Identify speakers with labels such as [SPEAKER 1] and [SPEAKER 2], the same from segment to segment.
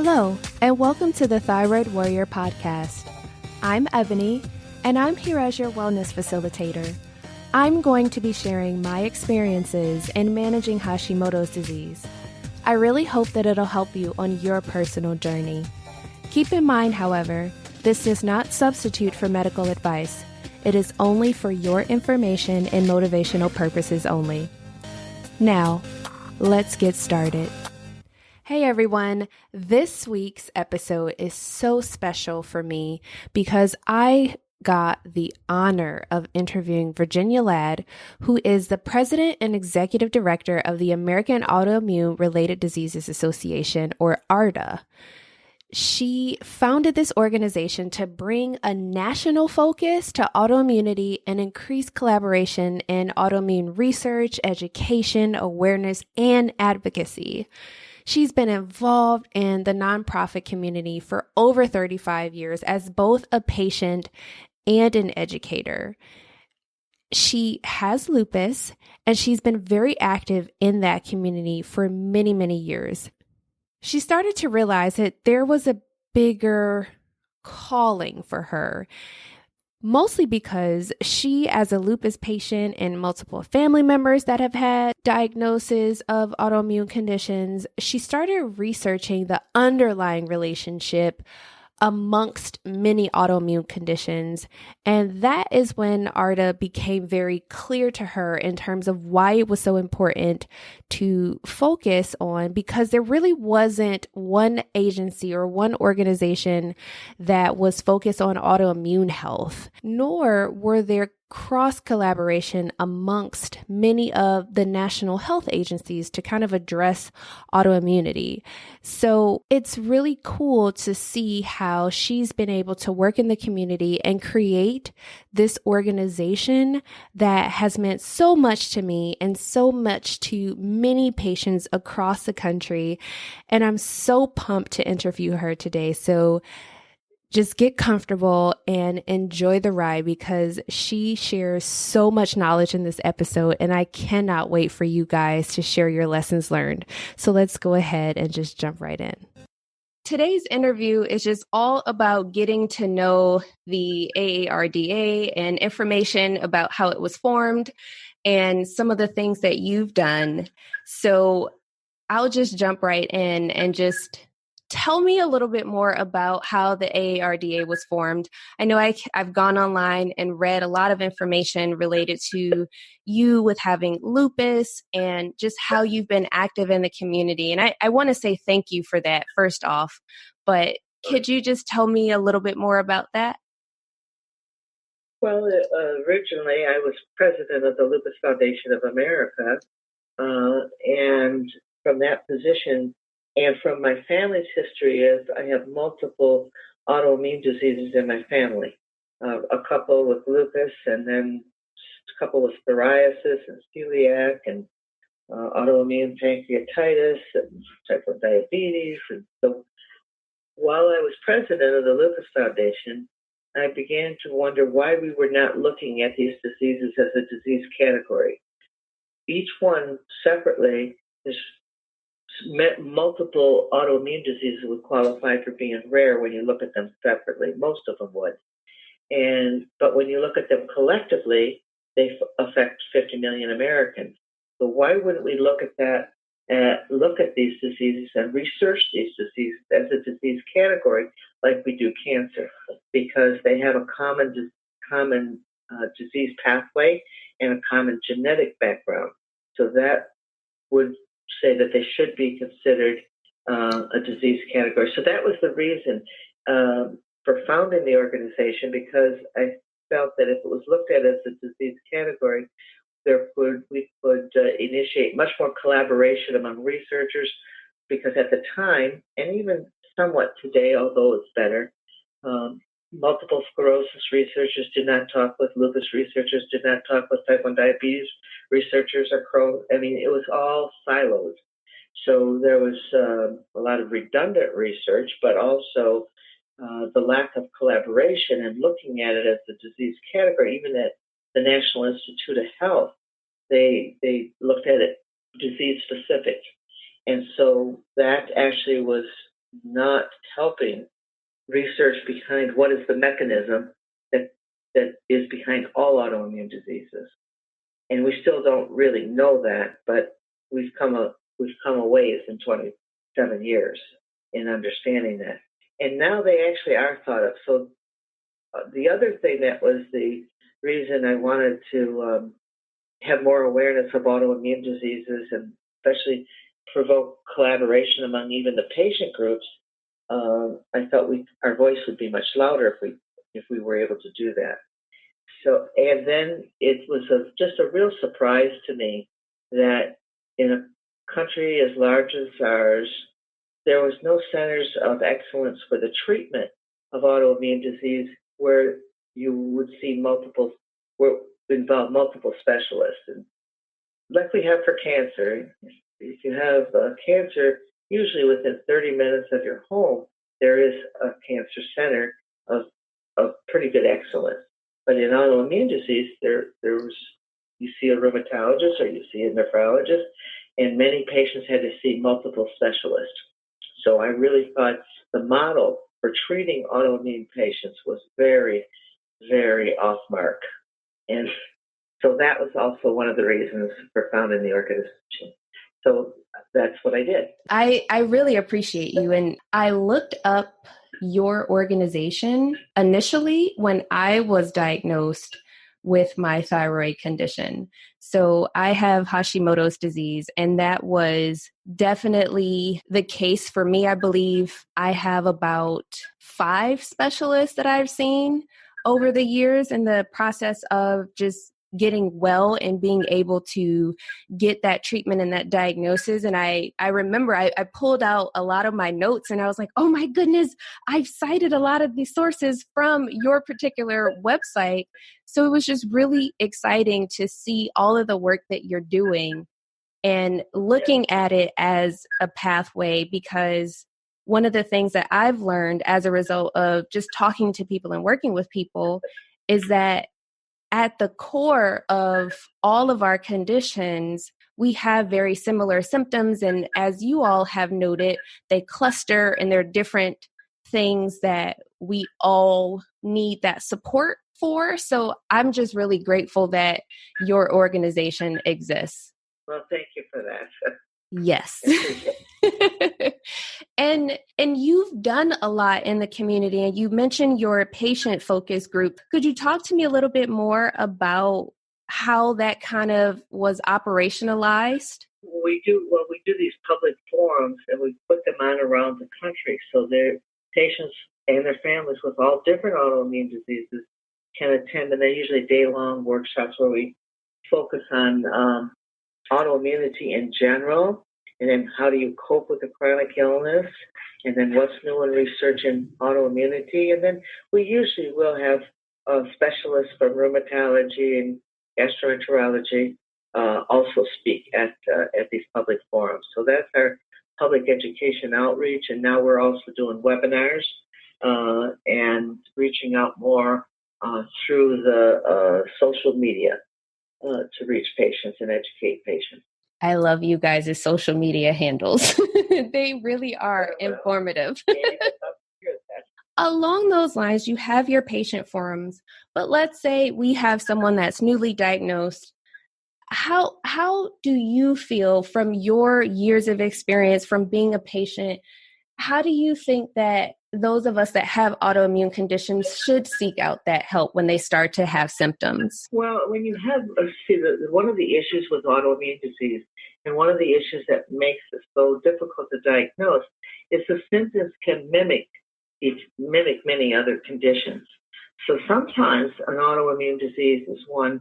[SPEAKER 1] Hello, and welcome to the Thyroid Warrior podcast. I'm Ebony, and I'm here as your wellness facilitator. I'm going to be sharing my experiences in managing Hashimoto's disease. I really hope that it'll help you on your personal journey. Keep in mind, however, this does not substitute for medical advice. It is only for your information and motivational purposes only. Now, let's get started. Hey everyone, this week's episode is so special for me because I got the honor of interviewing Virginia Ladd, who is the president and executive director of the American Autoimmune Related Diseases Association, or AARDA. She founded this organization to bring a national focus to autoimmunity and increase collaboration in autoimmune research, education, awareness, and advocacy. She's been involved in the nonprofit community for over 35 years as both a patient and an educator. She has lupus, and she's been very active in that community for many, many years. She started to realize that there was a bigger calling for her, mostly because she, as a lupus patient and multiple family members that have had diagnoses of autoimmune conditions, she started researching the underlying relationship amongst many autoimmune conditions. And that is when AARDA became very clear to her in terms of why it was so important to focus on, because there really wasn't one agency or one organization that was focused on autoimmune health, nor were there cross collaboration amongst many of the national health agencies to kind of address autoimmunity. So it's really cool to see how she's been able to work in the community and create this organization that has meant so much to me and so much to many patients across the country. And I'm so pumped to interview her today. So just get comfortable and enjoy the ride because she shares so much knowledge in this episode, and I cannot wait for you guys to share your lessons learned. So let's go ahead and just jump right in. Today's interview is just all about getting to know the AARDA and information about how it was formed and some of the things that you've done. So I'll just jump right in and just tell me a little bit more about how the AARDA was formed. I know I've gone online and read a lot of information related to you with having lupus and just how you've been active in the community. And I want to say thank you for that, first off. But could you just tell me a little bit more about that?
[SPEAKER 2] Well, originally I was president of the Lupus Foundation of America. And from that position, and from my family's history, is I have multiple autoimmune diseases in my family. A couple with lupus, and then a couple with psoriasis and celiac, and autoimmune pancreatitis and type 1 diabetes. And so, while I was president of the Lupus Foundation, I began to wonder why we were not looking at these diseases as a disease category. Each one separately is multiple autoimmune diseases would qualify for being rare when you look at them separately. Most of them would. But when you look at them collectively, they affect 50 million Americans. So why wouldn't we look at that, look at these diseases and research these diseases as a disease category like we do cancer? Because they have a common disease pathway and a common genetic background. So that would say that they should be considered a disease category. So that was the reason for founding the organization, because I felt that if it was looked at as a disease category, we could initiate much more collaboration among researchers, because at the time, and even somewhat today, although it's better, multiple sclerosis researchers did not talk with lupus researchers, did not talk with type 1 diabetes researchers or Crohn. I mean, it was all siloed. So there was a lot of redundant research, but also the lack of collaboration and looking at it as a disease category. Even at the National Institute of Health, they looked at it disease specific. And so that actually was not helping research behind what is the mechanism that is behind all autoimmune diseases. And we still don't really know that, but we've come a ways in 27 years in understanding that. And now they actually are thought of. So the other thing that was the reason I wanted to have more awareness of autoimmune diseases, and especially provoke collaboration among even the patient groups, I felt our voice would be much louder if we were able to do that. So, and then it was just a real surprise to me that in a country as large as ours, there was no centers of excellence for the treatment of autoimmune disease where you would see involve multiple specialists. And like we have for cancer, if you have cancer, usually within 30 minutes of your home, there is a cancer center of pretty good excellence. But in autoimmune disease, you see a rheumatologist or you see a nephrologist, and many patients had to see multiple specialists. So I really thought the model for treating autoimmune patients was very, very off mark. And so that was also one of the reasons for founding the organization. So that's what I did.
[SPEAKER 1] I really appreciate you. And I looked up your organization initially when I was diagnosed with my thyroid condition. So I have Hashimoto's disease, and that was definitely the case for me. I believe I have about 5 specialists that I've seen over the years in the process of just getting well and being able to get that treatment and that diagnosis. And I remember I pulled out a lot of my notes and I was like, oh my goodness, I've cited a lot of these sources from your particular website. So it was just really exciting to see all of the work that you're doing and looking at it as a pathway, because one of the things that I've learned as a result of just talking to people and working with people is that at the core of all of our conditions, we have very similar symptoms. And as you all have noted, they cluster and they're different things that we all need that support for. So I'm just really grateful that your organization exists.
[SPEAKER 2] Well, thank you for that.
[SPEAKER 1] Yes. And you've done a lot in the community, and you mentioned your patient focus group. Could you talk to me a little bit more about how that kind of was operationalized?
[SPEAKER 2] We do these public forums, and we put them on around the country, so their patients and their families with all different autoimmune diseases can attend, and they're usually day-long workshops where we focus on autoimmunity in general, and then how do you cope with a chronic illness, and then what's new in research in autoimmunity. And then we usually will have specialists from rheumatology and gastroenterology also speak at these public forums. So that's our public education outreach, and now we're also doing webinars and reaching out more through the social media to reach patients and educate patients.
[SPEAKER 1] I love you guys' social media handles. They really are informative. Along those lines, you have your patient forums, but let's say we have someone that's newly diagnosed. How do you feel from your years of experience from being a patient? How do you think that those of us that have autoimmune conditions should seek out that help when they start to have symptoms?
[SPEAKER 2] Well, when you have, one of the issues with autoimmune disease, and one of the issues that makes it so difficult to diagnose, is the symptoms can mimic many other conditions. So sometimes an autoimmune disease is one,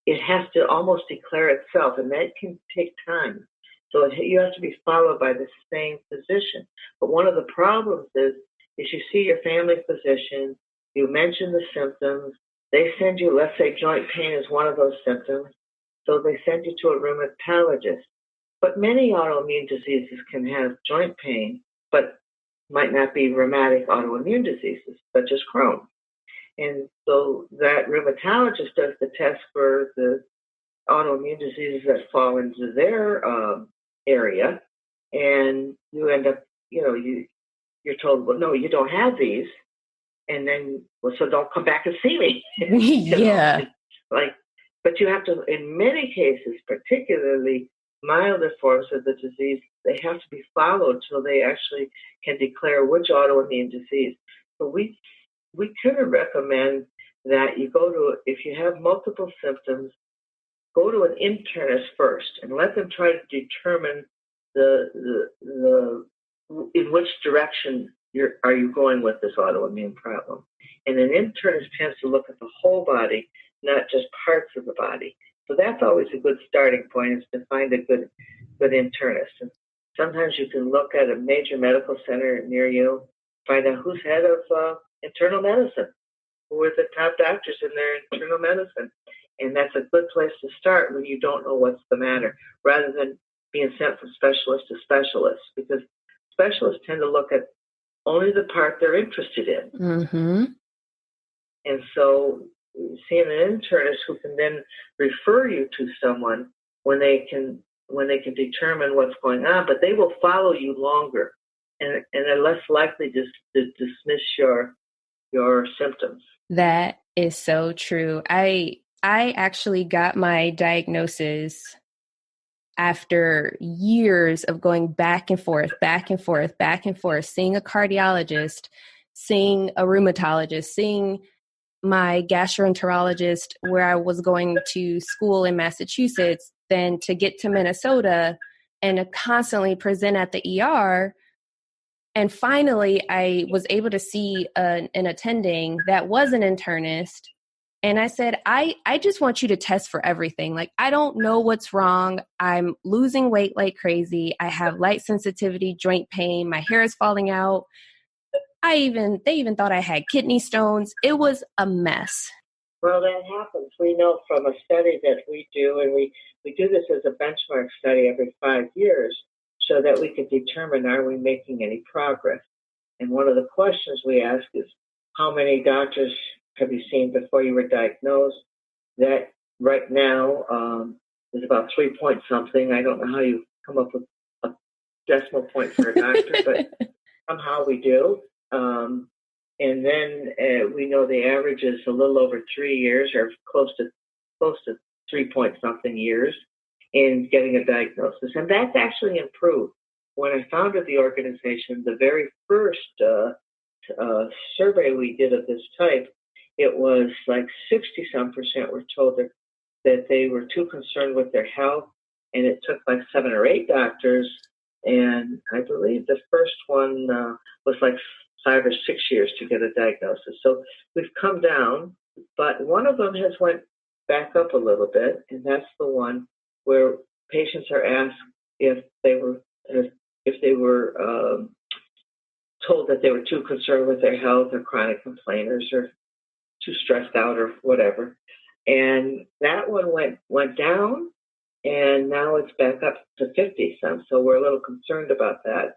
[SPEAKER 2] it has to almost declare itself, and that can take time. So you have to be followed by the same physician. But one of the problems is you see your family physician, you mention the symptoms, they send you, let's say joint pain is one of those symptoms, so they send you to a rheumatologist. But many autoimmune diseases can have joint pain, but might not be rheumatic autoimmune diseases, such as Crohn's. And so that rheumatologist does the test for the autoimmune diseases that fall into their area, and you end up, told, well, no, you don't have these. And then, well, so don't come back and see me.
[SPEAKER 1] Yeah.
[SPEAKER 2] But you have to, in many cases, particularly milder forms of the disease, they have to be followed till they actually can declare which autoimmune disease. So we kind of recommend that you go to, if you have multiple symptoms, go to an internist first and let them try to determine the in which direction are you going with this autoimmune problem. And an internist tends to look at the whole body, not just parts of the body. So that's always a good starting point, is to find a good internist. And sometimes you can look at a major medical center near you, find out who's head of internal medicine, who are the top doctors in their internal medicine. And that's a good place to start when you don't know what's the matter, rather than being sent from specialist to specialist, because specialists tend to look at only the part they're interested in.
[SPEAKER 1] Mm-hmm.
[SPEAKER 2] And so seeing an internist who can then refer you to someone when they can determine what's going on, but they will follow you longer and are less likely to dismiss your symptoms.
[SPEAKER 1] That is so true. I actually got my diagnosis after years of going back and forth, seeing a cardiologist, seeing a rheumatologist, seeing my gastroenterologist where I was going to school in Massachusetts, then to get to Minnesota and to constantly present at the ER. And finally, I was able to see an attending that was an internist. And I said, I just want you to test for everything. Like, I don't know what's wrong. I'm losing weight like crazy. I have light sensitivity, joint pain. My hair is falling out. They even thought I had kidney stones. It was a mess.
[SPEAKER 2] Well, that happens. We know from a study that we do, and we do this as a benchmark study every 5 years, so that we can determine, are we making any progress? And one of the questions we ask is, how many doctors have you seen before you were diagnosed? That right now is about 3 point something. I don't know how you come up with a decimal point for a doctor, but somehow we do. And then we know the average is a little over 3 years, or close to 3 point something years in getting a diagnosis. And that's actually improved. When I founded the organization, the very first survey we did of this type, it was like 60-some% were told that they were too concerned with their health, and it took like 7 or 8 doctors. And I believe the first one was like 5 or 6 years to get a diagnosis. So we've come down, but one of them has went back up a little bit, and that's the one where patients are asked if they were told that they were too concerned with their health, or chronic complainers, or too stressed out, or whatever. And that one went down, and now it's back up to 50 some. So we're a little concerned about that.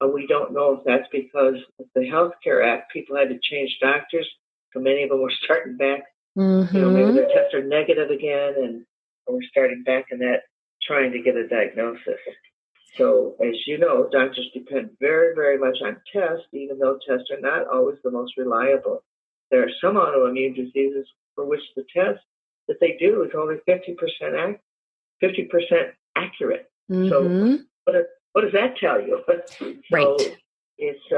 [SPEAKER 2] We don't know if that's because of the Healthcare Act, people had to change doctors. So many of them were starting back.
[SPEAKER 1] Mm-hmm.
[SPEAKER 2] Maybe their tests are negative again, and we're starting back in that, trying to get a diagnosis. So as you know, doctors depend very, very much on tests, even though tests are not always the most reliable. There are some autoimmune diseases for which the test that they do is only 50% accurate.
[SPEAKER 1] Mm-hmm.
[SPEAKER 2] So what does that tell you?
[SPEAKER 1] Right.
[SPEAKER 2] So it's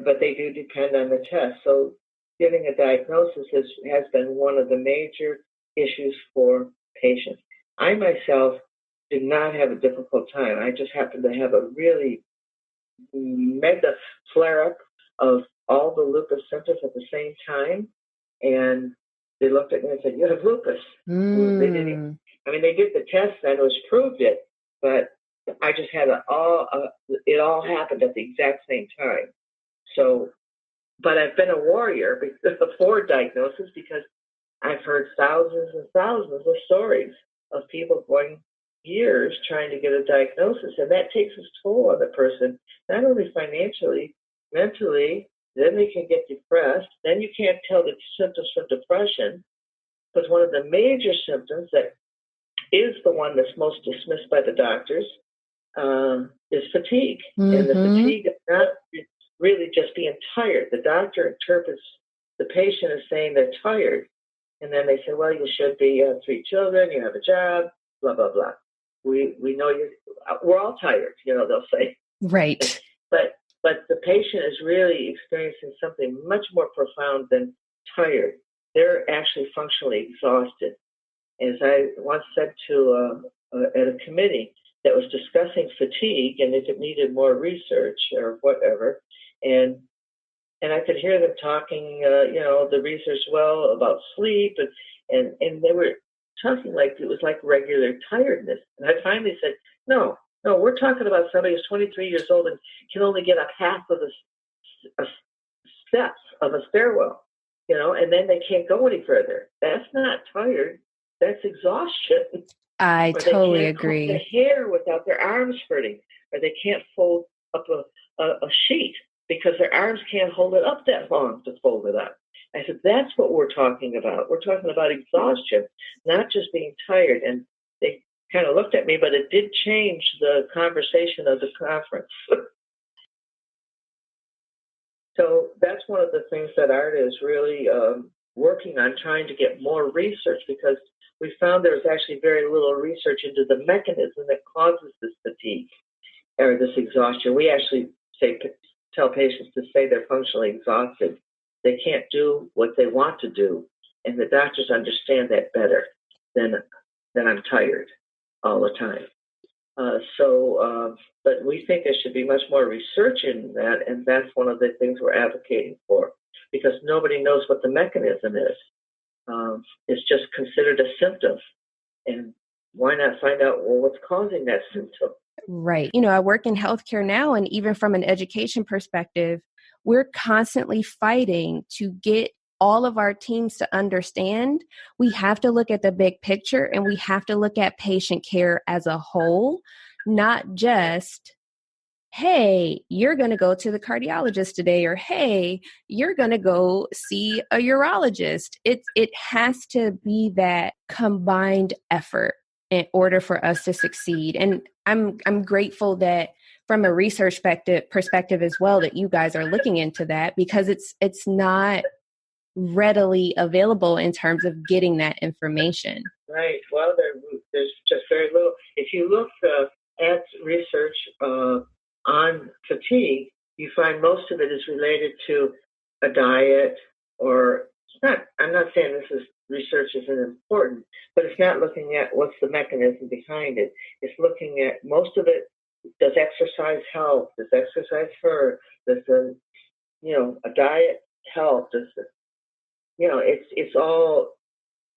[SPEAKER 2] but they do depend on the test. So getting a diagnosis has been one of the major issues for patients. I myself did not have a difficult time. I just happened to have a really mega flare-up of all the lupus symptoms at the same time, and they looked at me and said, "You have lupus." They didn't. They did the test and it proved it, but I just had it all happened at the exact same time. So, but I've been a warrior before diagnosis, because I've heard thousands and thousands of stories of people going years trying to get a diagnosis, and that takes its toll on the person, not only financially, mentally. Then they can get depressed. Then you can't tell the symptoms from depression, because one of the major symptoms that is the one that's most dismissed by the doctors is fatigue.
[SPEAKER 1] Mm-hmm.
[SPEAKER 2] And the fatigue is not really just being tired. The doctor interprets the patient as saying they're tired. And then they say, well, you should be 3 children, you have a job, blah, blah, blah. We know we're all tired, they'll say.
[SPEAKER 1] Right.
[SPEAKER 2] But the patient is really experiencing something much more profound than tired. They're actually functionally exhausted. As I once said to at a committee that was discussing fatigue and if it needed more research or whatever, and I could hear them talking, the research about sleep, and they were talking like it was like regular tiredness. And I finally said, no, we're talking about somebody who's 23 years old and can only get up half of the steps of a stairwell, and then they can't go any further. That's not tired. That's exhaustion.
[SPEAKER 1] I totally agree.
[SPEAKER 2] They can't comb their hair without their arms hurting, or they can't fold up a sheet because their arms can't hold it up that long to fold it up. I said, that's what we're talking about. We're talking about exhaustion, not just being tired. And they kind of looked at me, but it did change the conversation of the conference. So that's one of the things that AARDA is really working on, trying to get more research, because we found there's actually very little research into the mechanism that causes this fatigue or this exhaustion. We actually tell patients to say they're functionally exhausted. They can't do what they want to do, and the doctors understand that better than I'm tired all the time. But we think there should be much more research in that, and that's one of the things we're advocating for, because nobody knows what the mechanism is. It's just considered a symptom, and why not find out, what's causing that symptom?
[SPEAKER 1] Right. I work in healthcare now, and even from an education perspective, we're constantly fighting to get all of our teams to understand we have to look at the big picture, and we have to look at patient care as a whole, not just, hey, you're going to go to the cardiologist today, or hey, you're going to go see a urologist. It has to be that combined effort in order for us to succeed. And I'm grateful that from a research perspective as well, that you guys are looking into that, because it's not readily available in terms of getting that information.
[SPEAKER 2] Right. Well, there's just very little. If you look at research on fatigue, you find most of it is related to a diet, or it's not. I'm not saying research isn't important, but it's not looking at what's the mechanism behind it. It's looking at most of it. Does exercise help? Does exercise hurt? Does a diet help? Does it's all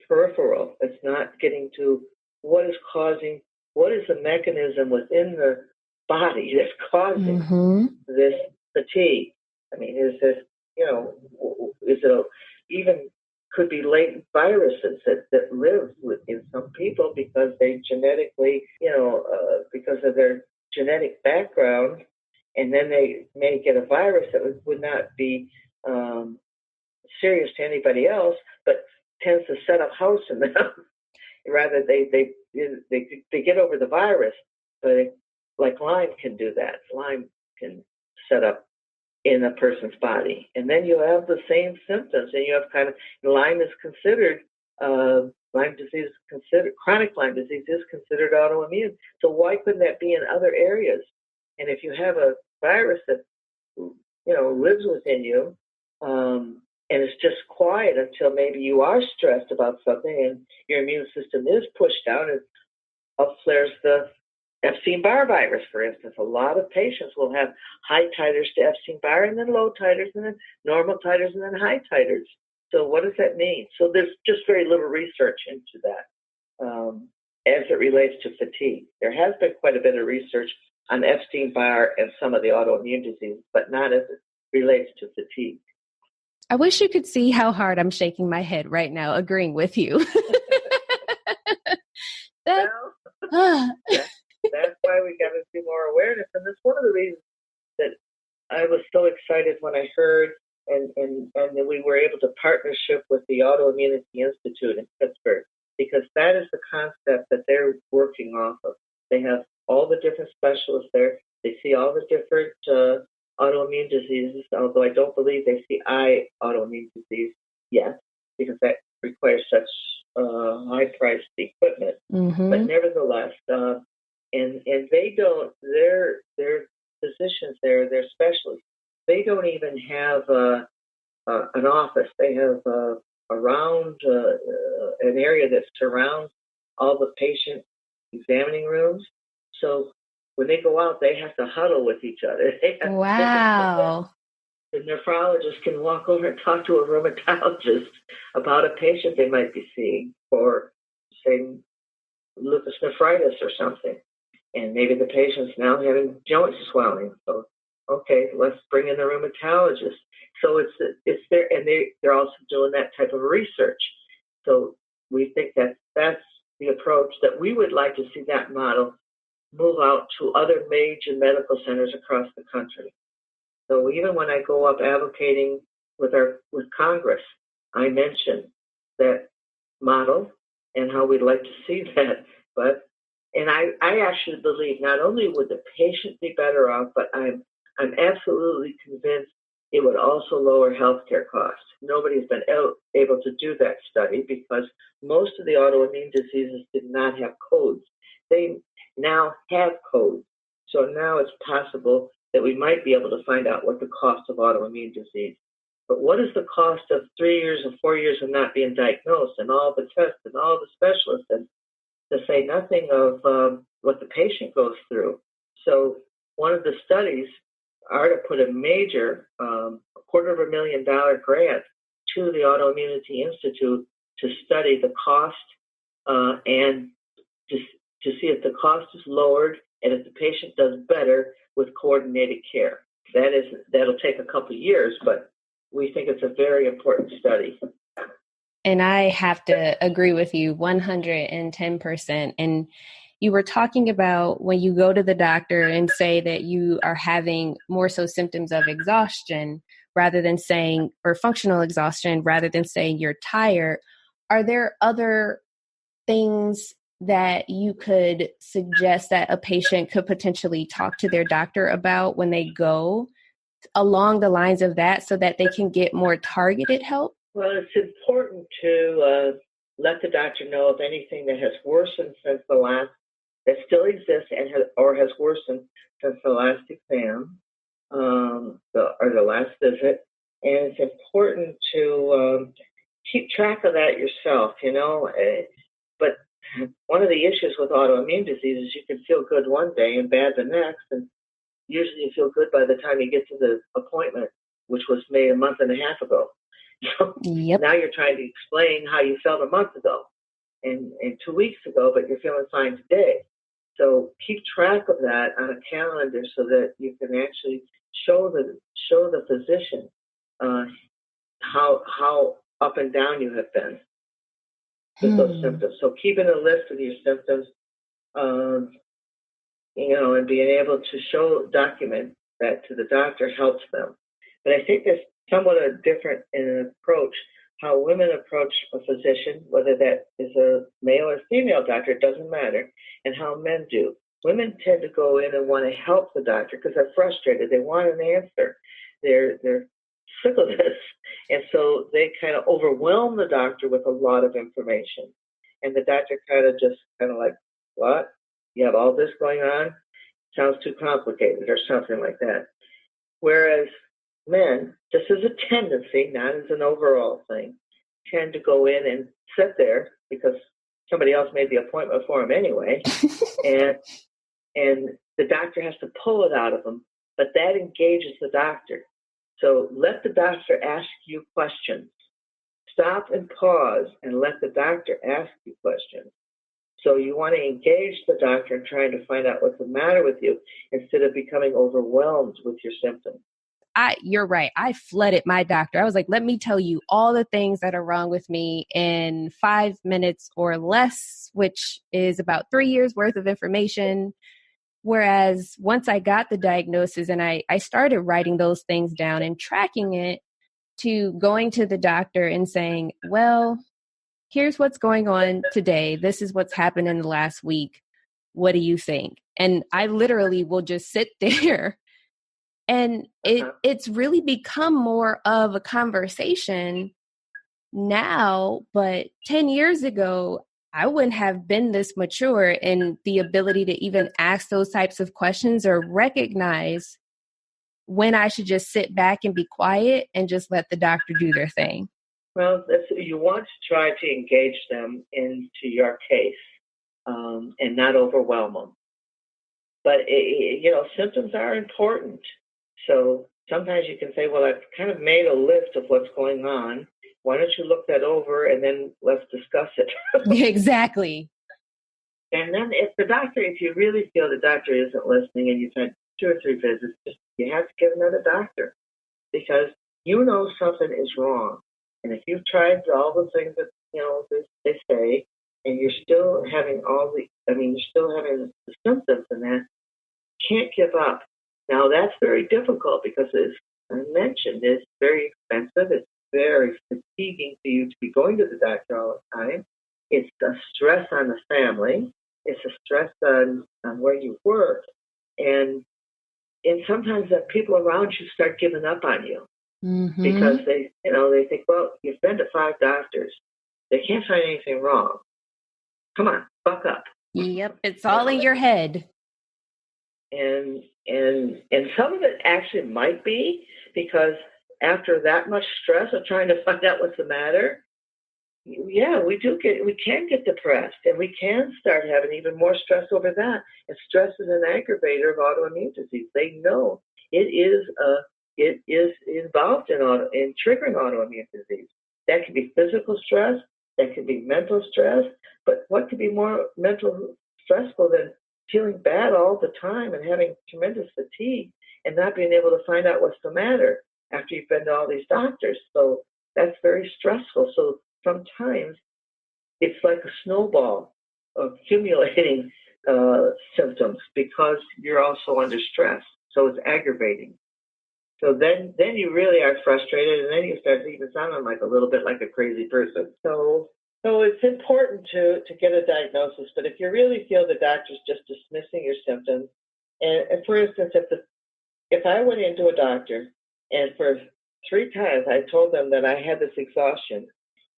[SPEAKER 2] peripheral. It's not getting to what is the mechanism within the body that's causing this fatigue. I mean, is this, is it even could be latent viruses that live in some people because they genetically, because of their genetic background, and then they may get a virus that would not be serious to anybody else, but tends to set up house in them. Rather, they get over the virus, but like Lyme can do that. Lyme can set up in a person's body, and then you have the same symptoms, and you have Lyme is considered chronic Lyme disease is considered autoimmune. So why couldn't that be in other areas? And if you have a virus that lives within you, and it's just quiet until maybe you are stressed about something and your immune system is pushed down, and up flares the Epstein-Barr virus, for instance. A lot of patients will have high titers to Epstein-Barr, and then low titers, and then normal titers, and then high titers. So what does that mean? So there's just very little research into that as it relates to fatigue. There has been quite a bit of research on Epstein-Barr and some of the autoimmune diseases, but not as it relates to fatigue.
[SPEAKER 1] I wish you could see how hard I'm shaking my head right now, agreeing with you.
[SPEAKER 2] That's why we got to do more awareness. And that's one of the reasons that I was so excited when I heard and that we were able to partnership with the Autoimmunity Institute in Pittsburgh, because that is the concept that they're working off of. They have all the different specialists there. They see all the different autoimmune diseases, although I don't believe they see eye autoimmune disease yet, because that requires such high-priced equipment.
[SPEAKER 1] Mm-hmm.
[SPEAKER 2] But nevertheless, and they don't. Their physicians there, their specialists, they don't even have an office. They have around an area that surrounds all the patient examining rooms. So when they go out, they have to huddle with each other.
[SPEAKER 1] Wow.
[SPEAKER 2] The nephrologist can walk over and talk to a rheumatologist about a patient they might be seeing for, say, lupus nephritis or something. And maybe the patient's now having joint swelling. So, okay, let's bring in the rheumatologist. So it's there, and they're also doing that type of research. So we think that that's the approach that we would like to see that model move out to other major medical centers across the country. So even when I go up advocating with Congress, I mention that model and how we'd like to see that. And I actually believe not only would the patient be better off, but I'm absolutely convinced it would also lower healthcare costs. Nobody's been able to do that study because most of the autoimmune diseases did not have codes. They now have codes. So now it's possible that we might be able to find out what the cost of autoimmune disease. But what is the cost of 3 years or 4 years of not being diagnosed and all the tests and all the specialists, and to say nothing of what the patient goes through? So one of the studies, AARDA put a major $250,000 grant to the Autoimmunity Institute to study the cost and to see if the cost is lowered and if the patient does better with coordinated care. That'll take a couple of years, but we think it's a very important study.
[SPEAKER 1] And I have to agree with you 110%. And you were talking about when you go to the doctor and say that you are having more so symptoms of exhaustion rather than saying, or functional exhaustion rather than saying you're tired. Are there other things that you could suggest that a patient could potentially talk to their doctor about when they go along the lines of that so that they can get more targeted help?
[SPEAKER 2] Well, it's important to let the doctor know of anything that has worsened since the last, that still exists and has worsened since the last exam or the last visit. And it's important to keep track of that yourself, But one of the issues with autoimmune disease is you can feel good one day and bad the next. And usually you feel good by the time you get to the appointment, which was made a month and a half ago. So Now you're trying to explain how you felt a month ago and 2 weeks ago, but you're feeling fine today. So keep track of that on a calendar so that you can actually show the physician how up and down you have been with those symptoms. So keeping a list of your symptoms, and being able to document that to the doctor helps them. But I think there's somewhat a different approach, how women approach a physician, whether that is a male or female doctor, it doesn't matter, and how men do. Women tend to go in and want to help the doctor because they're frustrated. They want an answer. They're sick of this. And so they kind of overwhelm the doctor with a lot of information. And the doctor kind of like, what? You have all this going on? Sounds too complicated or something like that. Whereas men, just as a tendency, not as an overall thing, tend to go in and sit there because somebody else made the appointment for them anyway. and the doctor has to pull it out of them, but that engages the doctor. So let the doctor ask you questions. Stop and pause and let the doctor ask you questions. So you want to engage the doctor in trying to find out what's the matter with you instead of becoming overwhelmed with your symptoms.
[SPEAKER 1] You're right. I flooded my doctor. I was like, let me tell you all the things that are wrong with me in 5 minutes or less, which is about 3 years worth of information. Whereas once I got the diagnosis and I started writing those things down and tracking it to going to the doctor and saying, well, here's what's going on today. This is what's happened in the last week. what do you think? And I literally will just sit there. And it's really become more of a conversation now, but 10 years ago, I wouldn't have been this mature in the ability to even ask those types of questions or recognize when I should just sit back and be quiet and just let the doctor do their thing.
[SPEAKER 2] Well, you want to try to engage them into your case and not overwhelm them. But, symptoms are important. So sometimes you can say, well, I've kind of made a list of what's going on. Why don't you look that over and then let's discuss it?
[SPEAKER 1] Exactly.
[SPEAKER 2] And then if you really feel the doctor isn't listening and you've had 2 or 3 visits, you have to get another doctor because something is wrong. And if you've tried all the things that, they say, and you're still having you're still having the symptoms and that, can't give up. Now, that's very difficult because, as I mentioned, it's very expensive. It's very fatiguing for you to be going to the doctor all the time. It's a stress on the family. It's a stress on where you work. And sometimes the people around you start giving up on you because they think, well, you've been to 5 doctors. They can't find anything wrong. Come on, buck up.
[SPEAKER 1] Yep, it's all in your head.
[SPEAKER 2] And some of it actually might be because after that much stress of trying to find out what's the matter, we can get depressed and we can start having even more stress over that. And stress is an aggravator of autoimmune disease. They know it is involved in triggering autoimmune disease. That can be physical stress, that can be mental stress, but what could be more mental stressful than feeling bad all the time and having tremendous fatigue and not being able to find out what's the matter after you've been to all these doctors? So that's very stressful. So sometimes it's like a snowball of accumulating symptoms because you're also under stress. So it's aggravating. So then you really are frustrated, and then you start even sounding like a little bit like a crazy person. So it's important to get a diagnosis. But if you really feel the doctor's just dismissing your symptoms, and for instance, if I went into a doctor and for 3 times I told them that I had this exhaustion,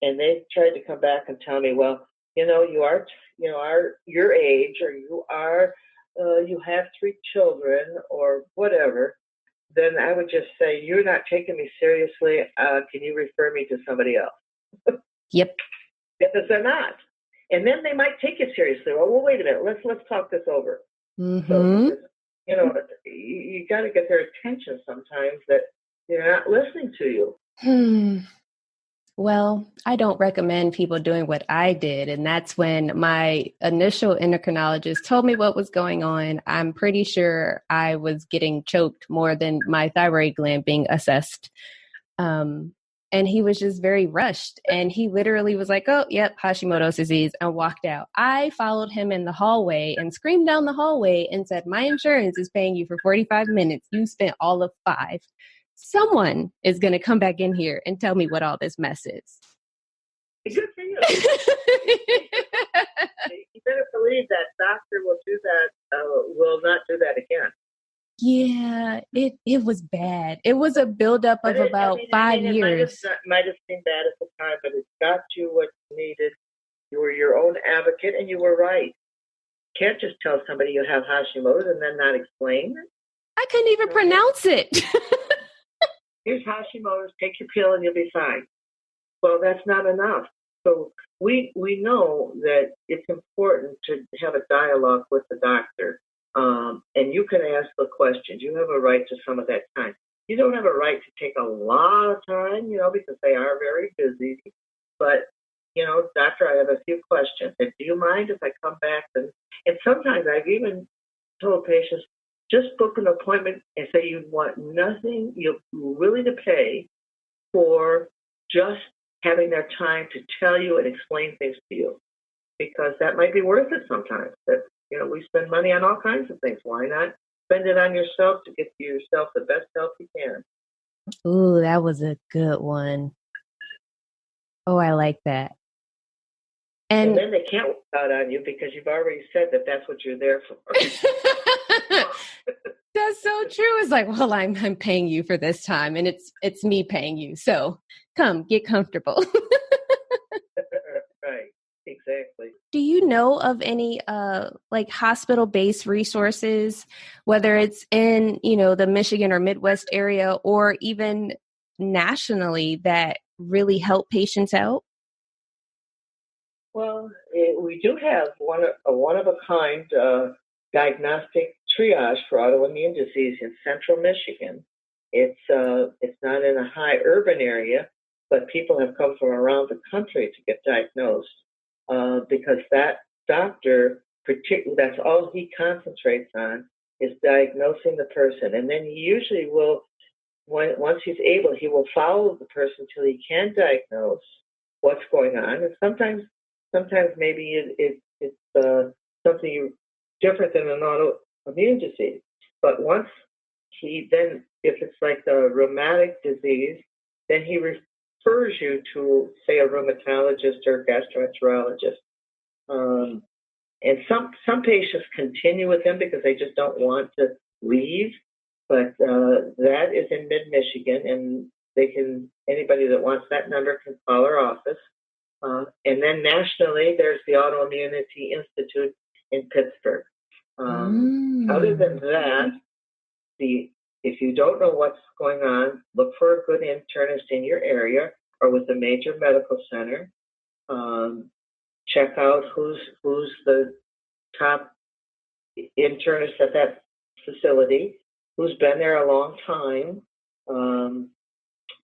[SPEAKER 2] and they tried to come back and tell me, well, you are your age, or you have 3 children, or whatever, then I would just say, you're not taking me seriously. Can you refer me to somebody else?
[SPEAKER 1] Yep.
[SPEAKER 2] Because they're not. And then they might take you seriously. Well, wait a minute. Let's talk this over. So, you got to get their attention sometimes that they're not listening to you.
[SPEAKER 1] Well, I don't recommend people doing what I did. And that's when my initial endocrinologist told me what was going on. I'm pretty sure I was getting choked more than my thyroid gland being assessed. And he was just very rushed. And he literally was like, oh, yep, Hashimoto's disease, and walked out. I followed him in the hallway and screamed down the hallway and said, my insurance is paying you for 45 minutes. You spent all of 5. Someone is going to come back in here and tell me what all this mess is.
[SPEAKER 2] Good for you. You better believe that doctor will do that, will not do that again.
[SPEAKER 1] Yeah, it was bad. It was a buildup of about 5 years.
[SPEAKER 2] It might have seemed bad at the time, but it got you what you needed. You were your own advocate, and you were right. You can't just tell somebody you have Hashimoto's and then not explain.
[SPEAKER 1] I couldn't even pronounce it.
[SPEAKER 2] Here's Hashimoto's, take your pill and you'll be fine. Well, that's not enough. So we know that it's important to have a dialogue with the doctor. And you can ask the questions. You have a right to some of that time. You don't have a right to take a lot of time, because they are very busy. But, doctor, I have a few questions. And do you mind if I come back? And sometimes I've even told patients, just book an appointment and say you want nothing, you're willing to pay for just having their time to tell you and explain things to you, because that might be worth it sometimes. That we spend money on all kinds of things. Why not spend it on yourself to get yourself the best help you can?
[SPEAKER 1] Ooh, that was a good one. Oh, I like that.
[SPEAKER 2] And then they can't work out on you because you've already said that that's what you're there for.
[SPEAKER 1] That's so true. It's like, well, I'm paying you for this time, and it's me paying you. So come, get comfortable.
[SPEAKER 2] Right. Exactly.
[SPEAKER 1] Do you know of any like hospital-based resources, whether it's in, the Michigan or Midwest area or even nationally, that really help patients out?
[SPEAKER 2] Well, we do have a one-of-a-kind diagnostic triage for autoimmune disease in central Michigan. It's not in a high urban area, but people have come from around the country to get diagnosed because that doctor, that's all he concentrates on, is diagnosing the person. And then he usually will, once he's able, he will follow the person till he can diagnose what's going on. And sometimes maybe it's something different than an autoimmune disease. But once if it's like a rheumatic disease, then he refers you to, say, a rheumatologist or gastroenterologist. And some patients continue with him because they just don't want to leave. But that is in mid-Michigan, and anybody that wants that number can call our office. And then nationally, there's the Autoimmunity Institute in Pittsburgh. Other than that, if you don't know what's going on, look for a good internist in your area or with a major medical center. Check out who's the top internist at that facility, who's been there a long time,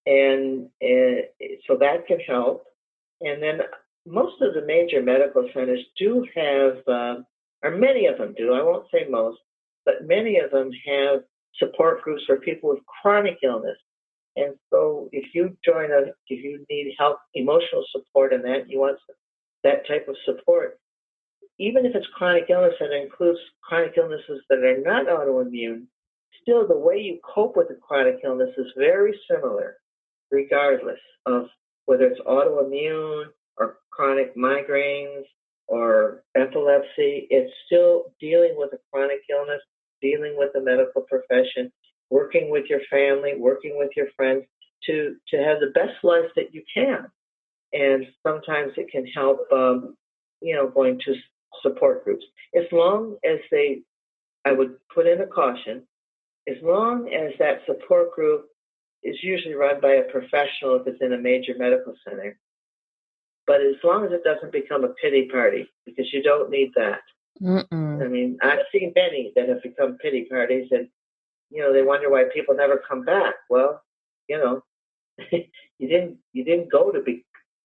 [SPEAKER 2] and so that can help. And then most of the major medical centers do have, or many of them do, I won't say most, but many of them have support groups for people with chronic illness. And so if you need help, emotional support and that, you want that type of support, even if it's chronic illness and it includes chronic illnesses that are not autoimmune, still the way you cope with the chronic illness is very similar, regardless of whether it's autoimmune or chronic migraines or epilepsy. It's still dealing with a chronic illness, dealing with the medical profession, working with your family, working with your friends to have the best life that you can. And sometimes it can help, going to support groups. As long as I would put in a caution, as long as that support group is usually run by a professional if it's in a major medical center. But as long as it doesn't become a pity party, because you don't need that.
[SPEAKER 1] Mm-mm.
[SPEAKER 2] I mean, I've seen many that have become pity parties, and they wonder why people never come back. Well, you didn't go to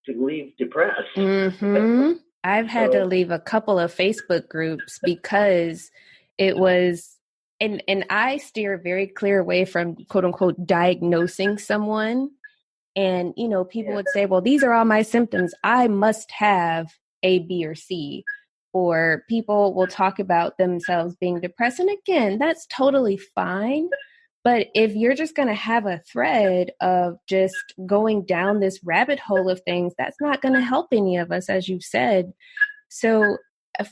[SPEAKER 2] leave depressed.
[SPEAKER 1] Mm-hmm. I've had to leave a couple of Facebook groups because it was. And I steer very clear away from, quote unquote, diagnosing someone. And, people would say, well, these are all my symptoms. I must have A, B, or C. Or people will talk about themselves being depressed. And again, that's totally fine. But if you're just going to have a thread of just going down this rabbit hole of things, that's not going to help any of us, as you've said. So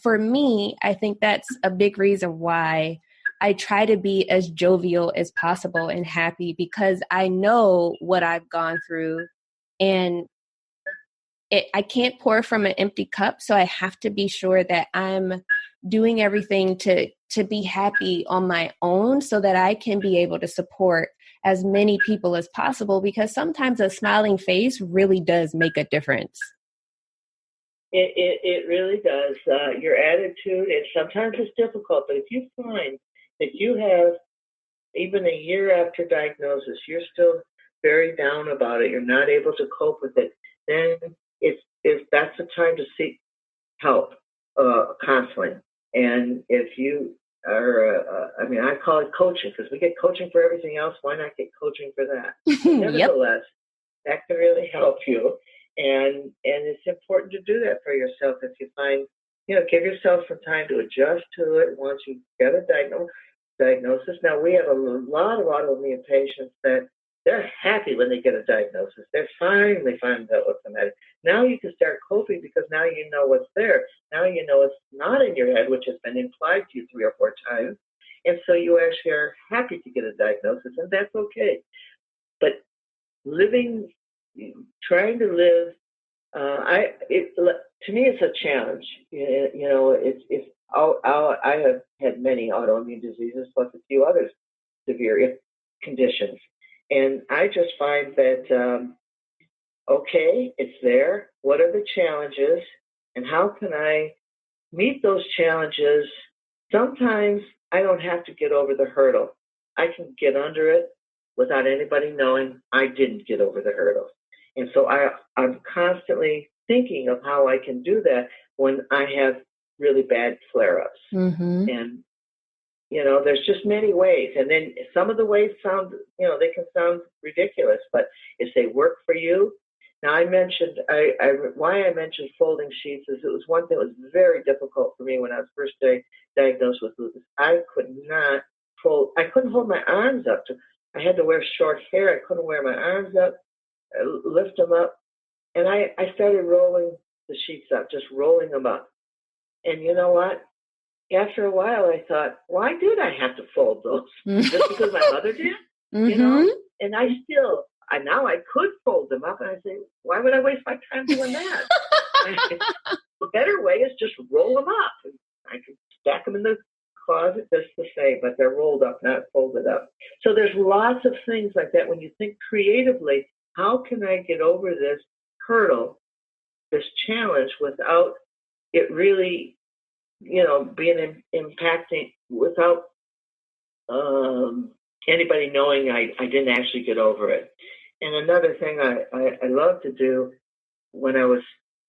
[SPEAKER 1] for me, I think that's a big reason why I try to be as jovial as possible and happy, because I know what I've gone through, and I can't pour from an empty cup. So I have to be sure that I'm doing everything to be happy on my own so that I can be able to support as many people as possible, because sometimes a smiling face really does make a difference.
[SPEAKER 2] It really does. Your attitude, and sometimes it's difficult, but if you find that you have, even a year after diagnosis, you're still very down about it, you're not able to cope with it, then that's the time to seek help, counseling. And if you are, I call it coaching, because we get coaching for everything else. Why not get coaching for that? Nevertheless, that can really help you. And it's important to do that for yourself. If you find, give yourself some time to adjust to it once you get a diagnosis. Now, we have a lot of autoimmune patients that they're happy when they get a diagnosis. They're finally finding out what's the matter. Now you can start coping because now you know what's there. Now you know it's not in your head, which has been implied to you 3 or 4 times. And so you actually are happy to get a diagnosis, and that's okay. But trying to live, to me, it's a challenge. I have had many autoimmune diseases, plus a few others severe conditions. And I just find that, okay, it's there. What are the challenges? And how can I meet those challenges? Sometimes I don't have to get over the hurdle. I can get under it without anybody knowing I didn't get over the hurdle. And so I'm constantly thinking of how I can do that when I have really bad flare-ups.
[SPEAKER 1] Mm-hmm.
[SPEAKER 2] And, there's just many ways. And then some of the ways sound, they can sound ridiculous, but if they work for you. Now, I mentioned, why I mentioned folding sheets is it was one thing that was very difficult for me when I was first diagnosed with lupus. I couldn't hold my arms up. I had to wear short hair. I couldn't wear my arms up, lift them up. And I started rolling the sheets up, just rolling them up. And you know what? After a while, I thought, why did I have to fold those? Just because my mother did?
[SPEAKER 1] Mm-hmm.
[SPEAKER 2] And now I could fold them up. And I say, why would I waste my time doing that? The better way is just roll them up. And I can stack them in the closet just the same, but they're rolled up, not folded up. So there's lots of things like that. When you think creatively, how can I get over this hurdle, this challenge, without it really, being impacting, without anybody knowing I didn't actually get over it. And another thing I love to do when I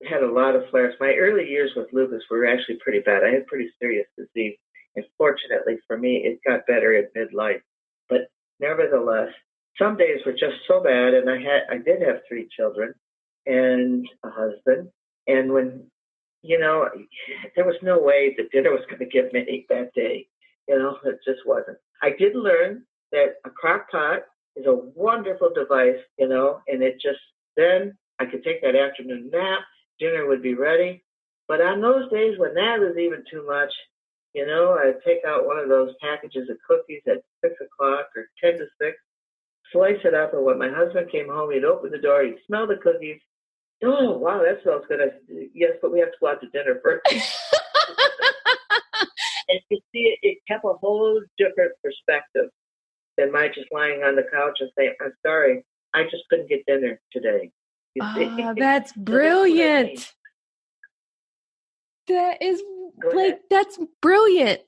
[SPEAKER 2] had a lot of flares, my early years with lupus were actually pretty bad. I had pretty serious disease. And fortunately for me, it got better at midlife. But nevertheless, some days were just so bad. And I did have 3 children and a husband. And when, there was no way that dinner was going to get made that day. It just wasn't. I did learn that a crock pot is a wonderful device, and then I could take that afternoon nap, dinner would be ready. But on those days when that was even too much, I'd take out one of those packages of cookies at 6 o'clock or 10 to 6, slice it up, and when my husband came home, he'd open the door, he'd smell the cookies. Oh, wow, that smells good. I said, yes, but we have to go out to dinner first. And you see, it kept a whole different perspective than my just lying on the couch and saying, I'm sorry, I just couldn't get dinner today.
[SPEAKER 1] That's brilliant. That is that's brilliant.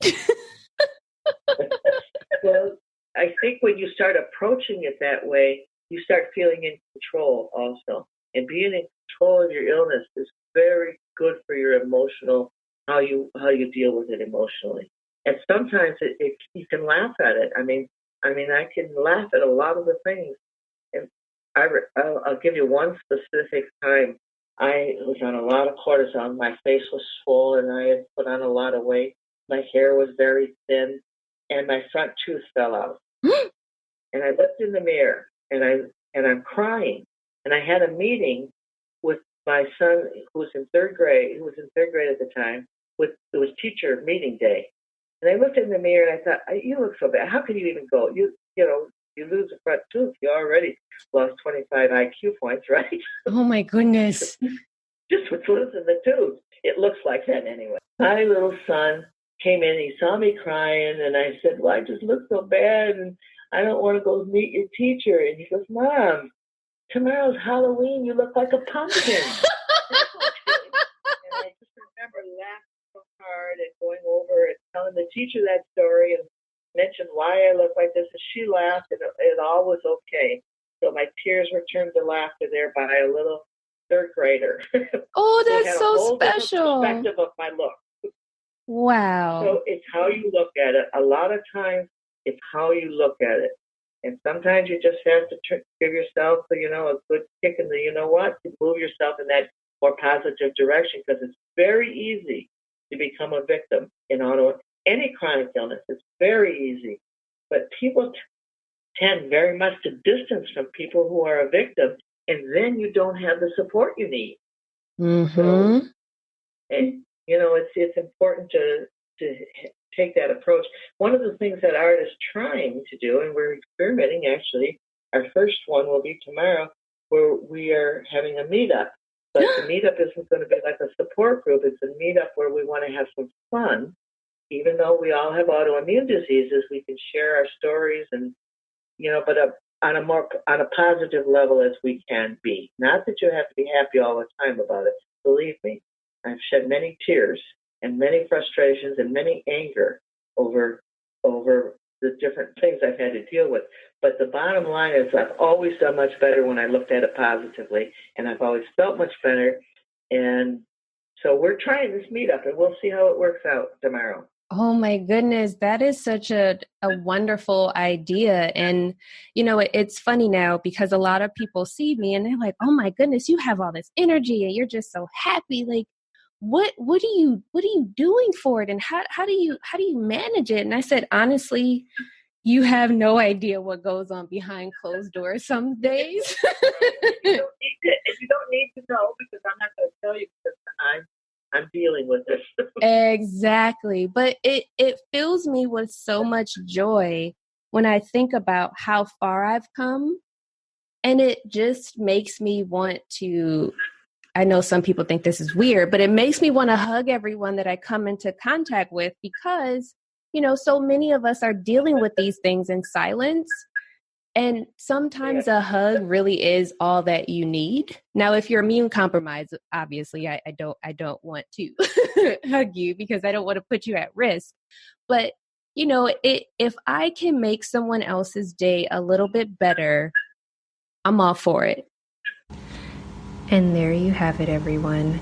[SPEAKER 2] Well, I think when you start approaching it that way, you start feeling in control also. And being in control of your illness is very good for your emotional, how you deal with it emotionally. And sometimes you can laugh at it. I mean, I can laugh at a lot of the things. And I'll give you one specific time. I was on a lot of cortisone. My face was swollen. I had put on a lot of weight. My hair was very thin, and my front tooth fell out. And I looked in the mirror, and I'm crying. And I had a meeting with my son, who was in third grade. He was in third grade at the time. It was teacher meeting day. And I looked in the mirror, and I thought, you look so bad. How can you even go? You lose a front tooth. You already lost 25 IQ points, right?
[SPEAKER 1] Oh, my goodness.
[SPEAKER 2] Just with losing the tooth. It looks like that anyway. My little son came in. He saw me crying, and I said, well, I just look so bad, and I don't want to go meet your teacher. And he goes, Mom, tomorrow's Halloween. You look like a pumpkin. And I just remember laughing so hard and going over and telling the teacher that story and mentioned why I look like this. And she laughed, and it all was okay. So my tears were turned to laughter there by a little third grader.
[SPEAKER 1] Oh, that's so special.
[SPEAKER 2] Perspective of my look.
[SPEAKER 1] Wow.
[SPEAKER 2] So it's how you look at it. A lot of times, it's how you look at it. And sometimes you just have to give yourself, a good kick in to move yourself in that more positive direction, because it's very easy to become a victim in any chronic illness. It's very easy. But people tend very much to distance from people who are a victim, and then you don't have the support you need.
[SPEAKER 1] Mm-hmm.
[SPEAKER 2] So, and it's important to take that approach. One of the things that AARDA is trying to do, and we're experimenting actually, our first one will be tomorrow, where we are having a meetup. But the meetup isn't going to be like a support group. It's a meetup where we want to have some fun. Even though we all have autoimmune diseases, we can share our stories and, but on a positive level as we can be. Not that you have to be happy all the time about it. Believe me, I've shed many tears and many frustrations and many anger over the different things I've had to deal with. But the bottom line is I've always done much better when I looked at it positively, and I've always felt much better. And so we're trying this meetup, and we'll see how it works out tomorrow.
[SPEAKER 1] Oh my goodness, that is such a wonderful idea. And, it's funny now because a lot of people see me and they're like, oh my goodness, you have all this energy and you're just so happy. Like, what are you doing for it? And how do you manage it? And I said, honestly, you have no idea what goes on behind closed doors some days.
[SPEAKER 2] You don't need to know, because I'm not going to tell you, because I'm dealing with this.
[SPEAKER 1] Exactly. But it fills me with so much joy when I think about how far I've come. And it just makes me want to, I know some people think this is weird, but it makes me want to hug everyone that I come into contact with, because, so many of us are dealing with these things in silence. And sometimes a hug really is all that you need. Now, if you're immune compromised, obviously, I don't want to hug you, because I don't want to put you at risk. But, if I can make someone else's day a little bit better, I'm all for it. And there you have it, everyone.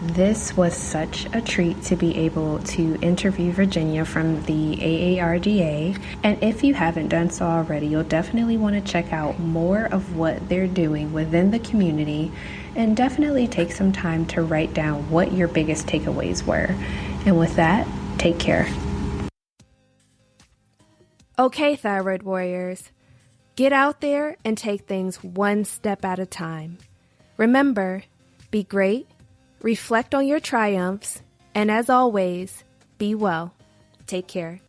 [SPEAKER 1] This was such a treat to be able to interview Virginia from the AARDA. And if you haven't done so already, you'll definitely want to check out more of what they're doing within the community, and definitely take some time to write down what your biggest takeaways were. And with that, take care. Okay, Thyroid Warriors, get out there and take things one step at a time. Remember, be great, reflect on your triumphs, and as always, be well. Take care.